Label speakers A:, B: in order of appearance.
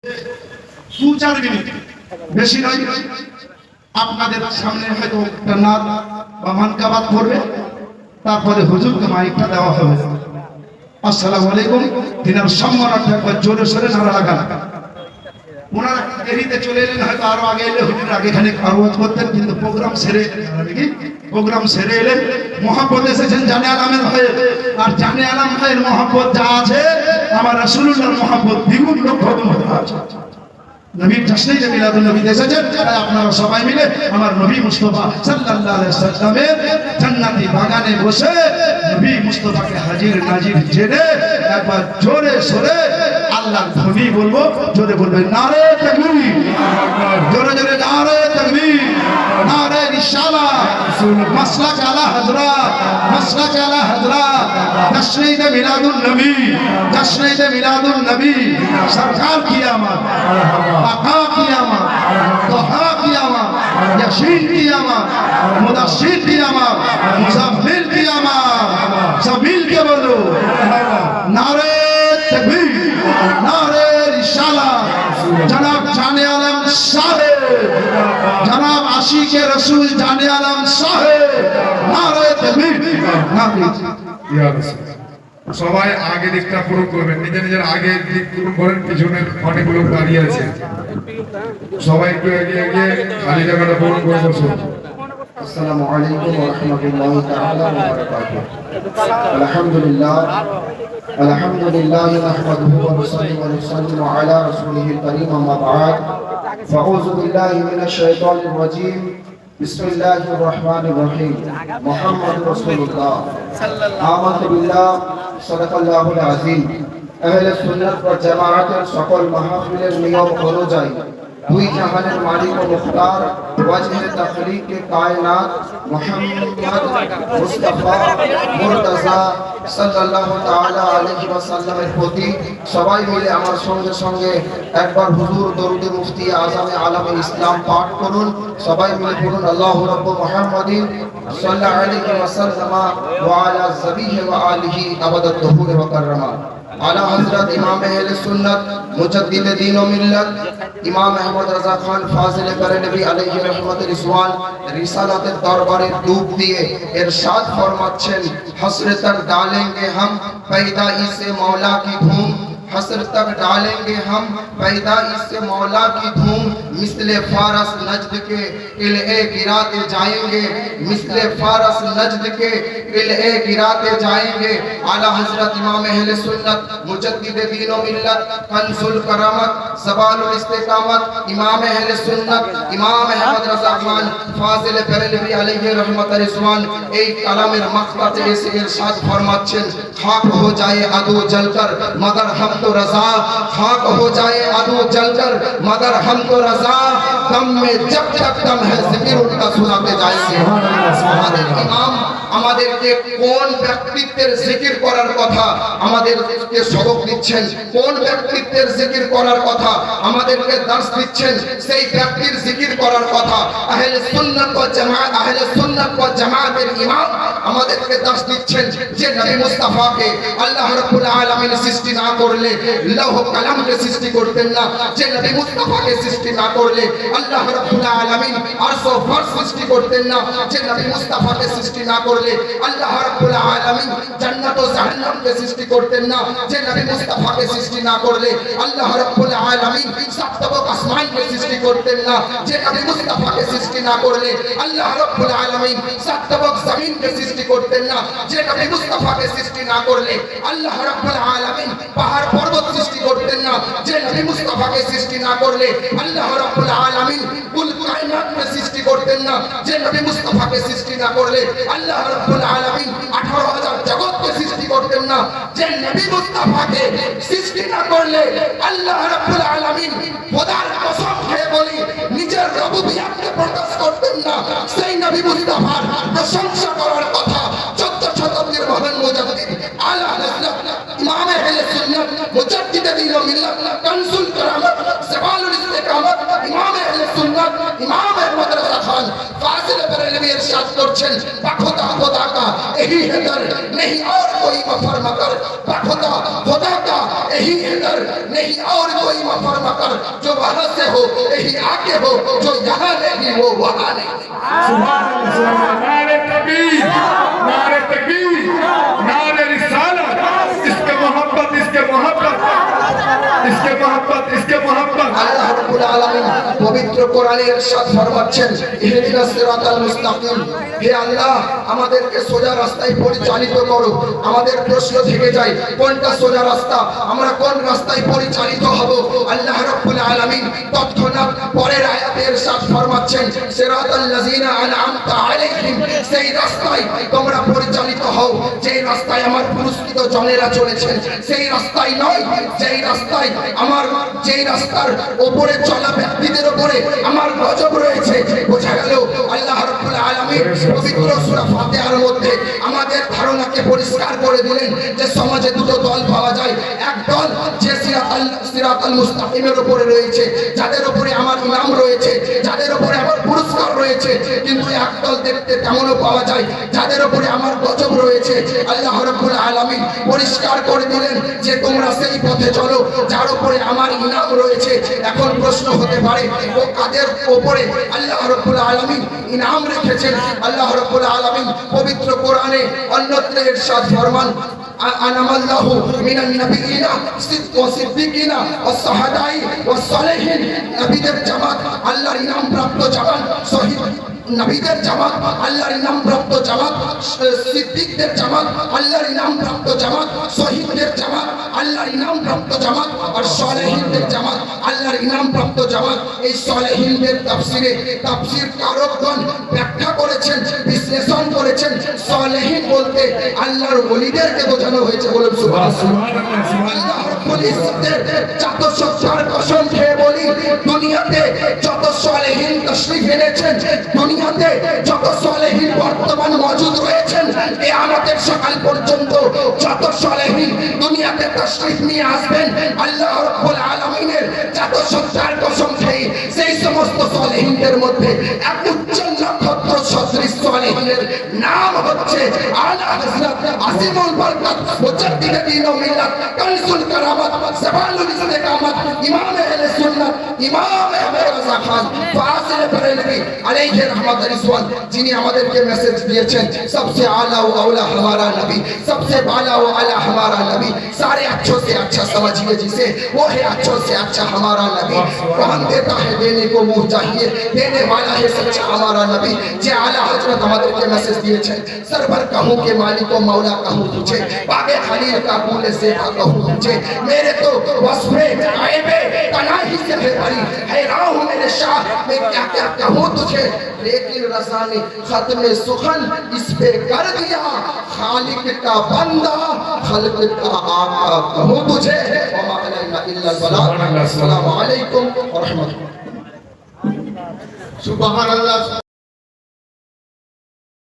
A: 2-4 minute বেশি নয়, আপনাদের সামনে হয়তো একটা নাত বা মানকাবাত করবে, তারপরে হুজুরকে মাইকটা দেওয়া হবে। আসসালামু আলাইকুম। দিনের সম্মানার্থে একবার জোরে সোরে নারা লাগান। ওনারা দেরিতে চলে এলেন, হয়তো আরো আগে এলে হুজুর আগে এখানে আওয়াজ করতেন, কিন্তু প্রোগ্রাম সেরে এলেন। মহব্বত এসেছেন জানে আলামের হয়ে, আর জানে আলাম ভাইয়ের মহব্বত যা আছে, আমার রাসূলুল্লাহর মহব্বত দ্বিগুণ লক্ষ গুণ আছে। নবীর জশ্নে মিলাদুন নবী এসেছেন, আপনারা সবাই মিলে আমার নবী মুস্তাফা সাল্লাল্লাহু আলাইহি ওয়াসাল্লামের জান্নাতি বাগানে বসে নবী মুস্তাফাকে হাজির নাজির জেনে একবার জোরে সোরে আল্লাহর ধ্বনি বলবো। জোরে বলবেন নারে তাকবীর, জোরে জোরে নারে তাকবীর, নারে রিসালাত, মাসলাক আলা হযরত, মাসলাক আলা হযরত, জশ্নে মিলাদুন নবী, জশ্নে মিলাদুন নবী। সরকার কিয়ামত, আকা কিয়ামত, তোহা কিয়ামত, ইয়াসিন কিয়ামত, মুদাসসির কিয়ামত, মুজাম্মিল কিয়ামত। সব মিলকে বলো নারে তাকবীর, নারে রিসালাত। জনাব জানে আলম সাহেব, জনাব আশিকে রাসূল জানে আলম সাহেব, নারে তাকবীর, নারে ইয়া রাসূল।
B: সবাই আগে দিকটা পূরণ করবেন, নিজের নিজের আগে দিক পূরণ করেন। পিছনে অনেক লোক দাঁড়িয়ে আছে, সবাই একটু এগিয়ে এগিয়ে খালি জায়গাটা পূরণ করে বসুন।
C: আসসালামু আলাইকুম ওয়া রাহমাতুল্লাহি তাআলা ওয়া বারাকাতুহু। আলহামদুলিল্লাহ নাহমাদুহু ওয়া নুসাল্লি ওয়া নুসাল্লিমু আলা রাসূলিহিল কারীম, আম্মা বা'দ। ফাউযু বিল্লাহি মিনাশ শাইতানির রাজীম। বিসমিল্লাহির রহমানির রহিম। মুহাম্মাদুর রাসূলুল্লাহ আমানতু বিল্লাহ, সাদাকাল্লাহুল আযীম। আহলে সুন্নাত ওয়াল জামাআতের সকল মাহফিলের নিয়ম অনুযায়ী দুই জাহানের মালিক ও মুখতার ওয়াজহে তাখলিকে কায়নাত মুহাম্মদ মুস্তাফা মুরতাজা সাল্লাল্লাহু তাআলা আলাইহি ওয়াসাল্লামের প্রতি সবাই মিলে আমার সঙ্গে সঙ্গে একবার হুজুর দরুদে মুফতি আজমে আলমে ইসলাম পাঠ করুন। সবাই মিলে পড়ুন আল্লাহু রাব্বু মুহাম্মাদিন সাল্লাল্লাহু আলাইহি ওয়াসাল্লাম ওয়া আলা সাবিহি ওয়া আলিহি আবাদাত দুহুর ওয়া কাররামা। আলা হযরত ইমাম আহলে সুন্নাত মুজাদ্দিদে দ্বীন ও মিল্লাত ইমাম আহমদ রাজা খান ফাজিলে বেরেলভী আলাইহি রহমত রিজওয়ান রিসালাতের দরবারে ডুব দিয়ে ইরশাদ ফরমাচ্ছেন, হসরত তক ডালেंगे हम पैदाई से मौला की धूम, हसर तक डालेंगे हम पैदाई से मौला की धूम, मिसले फारस नजद के किले गिराते जाएंगे, मिसले फारस नजद के किले गिराते जाएंगे। आला हजरत इमाम अहले सुन्नत मुजद्दिद दीन व मिल्लत कंसुल करामत ज़बानुल इस्तिकामत इमाम अहले सुन्नत इमाम अहमद रज़ा खान फाजिल बेरेलवी अलैहि रहमत रिजवान এই কালামের মাখরাতে এসে ইরশাদ ফরমাচ্ছেন, খাক हो जाए अदू जलकर मगर हम तो रज़ा, खाक हो जाए अदू जलकर मगर हम तो रज़ा, दम में जब तक दम है जिक्र उनका सुनाते जाएंगे। আমাদের ইমাম আমাদেরকে কোন ব্যক্তিত্বের জিকির করার কথা আমাদেরকে সবক দিচ্ছেন, কোন ব্যক্তিত্বের জিকির করার কথা আমাদেরকে দার্স দিচ্ছেন, সেই ব্যক্তির জিকির করার কথা আহলে সুন্নাত ওয়াল জামাত, আহলে সুন্নাত ওয়াল জামাতের ইমাম আমাদেরকে দার্স দিচ্ছেন যে নবী মুস্তাফাকে আল্লাহ রাব্বুল আলামিন সৃষ্টি না করলে লৌহ কলমকে সৃষ্টি করতেন না, যে নবী মুস্তাফাকে সৃষ্টি না করলে আল্লাহ রাব্বুল আলামিন আরশ ও ফারশ সৃষ্টি করতেন না, যে নবী মুস্তাফাকে সৃষ্টি না করলে আল্লাহ রাব্বুল আলামিন জান্নাত ও জাহান্নামকে সৃষ্টি করতেন না, যে নবী মুস্তাফাকে সৃষ্টি না করলে আল্লাহ রাব্বুল আলামিন সাত তবক আসমানকে সৃষ্টি করতেন না, যে নবী মুস্তাফাকে সৃষ্টি না করলে আল্লাহ রাব্বুল আলামিন সাত তবক জমিনকে সৃষ্টি করতেন না, যে নবী মুস্তাফাকে সৃষ্টি না করলে আল্লাহ রাব্বুল আলামিন পাহাড় পর্বত সৃষ্টি করতেন না, যে নবী মুস্তাফাকে সৃষ্টি না করলে আল্লাহ রাব্বুল আলামিন কুল কায়নাতকে সৃষ্টি করতেন না, যে নবী মুস্তাফাকে সৃষ্টি না করলে আল্লাহ রাব্বুল আলামিন 18000 জগৎকে সৃষ্টি করতেন না, যে নবী মুস্তাফাকে সৃষ্টি না করলে আল্লাহ রাব্বুল আলামিন খোদার কসম খেয়ে বলি নিজের রুবুবিয়্যাতকে প্রকাশ করতেন না। সেই নবী মুস্তাফার প্রশংসা করার কথা 14 শতাব্দীর মহান মুজাদ্দিদ আলা হযরত ইমাম আহলে সুন্নাত মুজাদ্দিদ দীন ও মিল্লাত কানসুল কারামত ज़बानुল ইস্তিকামত ইমাম আহলে সুন্নাত ইমাম আহমদ রাজা খান ফাজিল
A: फासिल बरेलवी इरशाद करছেন खुदा का यही है दर नहीं और कोई मफर मकर खुदा का यही है दर नहीं और कोई मफर मकर जो वहां से हो यही आके हो जो यहाँ नहीं वो वहां नहीं
B: नारे तकबीर नारे तकबीर नारे रिसालत इसके मोहब्बत इसके मोहब्बत इसके मोहब्बत इसके मोहब्बत
A: আল্লাহ রাব্বুল আলামিন পবিত্র কোরআনে ইরশাদ ফরমাচ্ছেন ইহদিনাস সিরাতাল মুস্তাকিম হে আল্লাহ আমাদেরকে সোজা রাস্তায় পরিচালিত করো আমাদের প্রশ্ন থেকে যায় কোনটা সোজা রাস্তা আমরা কোন রাস্তায় পরিচালিত হব আল্লাহ রাব্বুল আলামিন তৎক্ষণাৎ পরের আয়াতে ইরশাদ ফরমাচ্ছেন সিরাতাল লাযিনা আনআমতা আলাইহিম সেই রাস্তায় তোমরা পরিচালিত হও যেই রাস্তায় আমার পুরস্কৃত জনেরা চলেছেন সেই রাস্তায় নয় যেই রাস্তায় আমার যেই রাস্তার উপরে চলা ব্যক্তিদের উপরে আমার গজব রয়েছে বোঝা গেল আল্লাহ রাব্বুল আলামিন পবিত্র সূরা ফাতিহার মধ্যে আমাদের ধারণাকে পরিষ্কার করে দিলেন যে সমাজে দুটো দল পাওয়া যায় এক দল যে সিরাতাল মুস্তাকিমের উপরে রয়েছে যাদের উপরে আমার ইনাম রয়েছে যাদের উপরে আমার পুরস্কার রয়েছে কিন্তু এক দল দেখতে তেমনও পাওয়া যায় যাদের উপরে আমার গজব রয়েছে আল্লাহ রাব্বুল আলামিন পরিষ্কার করে দিলেন যে তোমরা সেই পথে চলো যার উপরে আমার ইনাম রয়েছে এখন প্রশ্ন হতে পারে ও কাদের উপরে আল্লাহ রাব্বুল আলামিন ইনাম রেখেছেন আল্লাহ রাব্বুল আলামিন পবিত্র কোরআনে অন্যত্র ইরশাদ ফরমান আনামাল্লাহু মিনান নাবিয়িনা ওয়াসিদ্দিকিনা ওয়াসহাদাই ওয়াসসালিহিন নবীদের জামাত আল্লাহর ইনাম প্রাপ্ত জামাত শহীদ নবীদের জামাত আল্লাহর ইনাম প্রাপ্ত জামাত সিদ্দিকদের জামাত আল্লাহর ইনাম প্রাপ্ত জামাত শহীদদের জামাত আল্লাহর ইনাম প্রাপ্ত জামাত আর সালেহিনদের জামাত আল্লাহর ইনাম প্রাপ্ত জামাত এই সালেহিনদের তাফসীর কারকগণ ব্যাখ্যা করেছেন বিশ্লেষণ করেছেন সালেহিন বলতে আল্লাহর ওলিদেরকে বোঝানো হয়েছে বলুন সুবহানাল্লাহ আল্লাহ রাব্বুল ইজ্জতের যত সত্তার কসম খেয়ে বলি দুনিয়াতে যত সালেহিন তাশরীফ এনেছেন দুনিয়াতে যত সালেহিন বর্তমান মওজুদ রয়েছেন কিয়ামতের সকাল পর্যন্ত যত সালেহিন দুনিয়াতে তাশরীফ নিয়ে আসবেন আল্লাহ রাব্বুল আলামিনের যত সত্তার কসম খেয়ে সেই সমস্ত সালেহিনদের মধ্যে এক উচ্চ নক্ষত্র সদৃশ সালেহিনের নাম হচ্ছে আলা হযরত আসিমুল বরকত মুজাদ্দিদ দ্বীন ও মিল্লাত কানসুল কারামাত জাবালুল ইস্তিকামাত ইমাম আহলে সুন্নাত ইমাম আহমদ রাজা খান ফাসিল বরেলভী আলাইহি रहमत रिजवान जिन्हें আমাদেরকে মেসেজ দিয়েছেন सबसे आला व औला हमारा नबी सबसे बाला व आला हमारा नबी सारे अच्छों से अच्छा समझिए जिसे वो है अच्छों से अच्छा हमारा नबी कौन देता है देने को मुंह चाहिए देने वाला है सच्चा हमारा नबी जे आला हजरत আমাদেরকে মেসেज দিয়েছেন सरवर कहूं के मालिक व मौला कहूं तुझे बागे खलील का कूले से कहूं तुझे मेरे तो वस्फे आएबे तनाही से भरी हैरान हूं मेरे शाह मैं क्या क्या कहूं तुझे लेकिन रज़ा ने खत्म सुखन इस पे कर दिया खालिक का बंदा खल्क का आका कहूं तुझे व मा अलैना इल्ला अल बलाग अस्सलामु अलैकुम व रहमतुल्लाह सुभान अल्लाह।